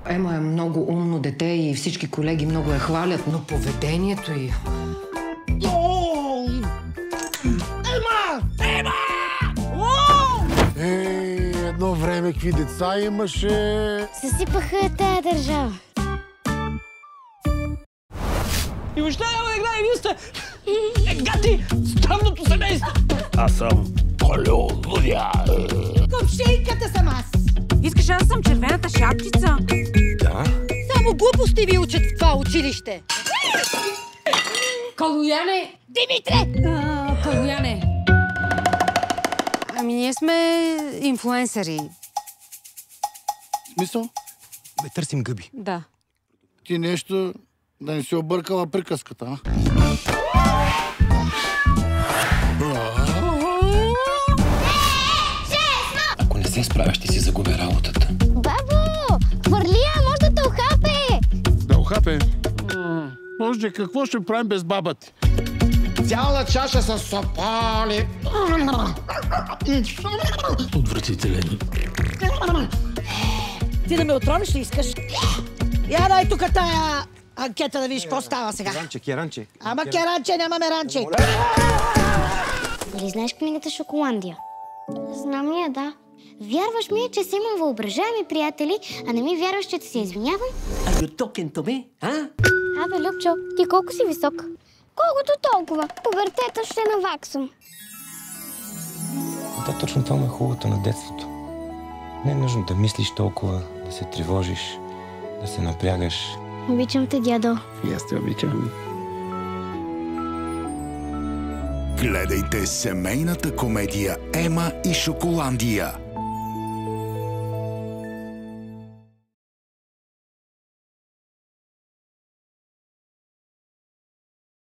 Ема е много умно дете и всички колеги много я хвалят, но поведението й... Ема! Едно време какви деца имаше. Съсипаха тая държава. И въобще няма да играе, вие сте... гати! Странното семейство! Аз съм Колю Лудя. Ковшейката съм аз. Искаш аз съм червената шапчица? Да? Само глупости ви учат в това училище. Калуяне! Димитре! Калуяне! Ами ние сме инфлуенсъри. Смисъл? Бе, търсим гъби. Да. Ти нещо да не си объркала приказката, а? Ако не се справяш, ще си загубя работата. Бабо! Хвърлия, може да те охапе! Да ухапе? Може, какво ще правим без баба ти? Цяла чаша с сопали. Отвратителен. Ти да ме отровиш ли искаш? Я дай тук тая анкета да видиш какво става сега. Керанче. Ама керанче, нямаме ранче. Нали знаеш книгата Шоколандия? Знам я, да. Вярваш ми, че си имам въображаеми приятели, а не ми вярваш, че ти се извинявам? Are you talking to me? Абе, Любчо, ти колко си висок? Колкото толкова. Пубертета ще наваксам. Да, точно това му е хубавото на детството. Не е нужно да мислиш толкова, да се тревожиш, да се напрягаш. Обичам те, дядо. И аз те обичам. Гледайте семейната комедия Ема и Шоколандия.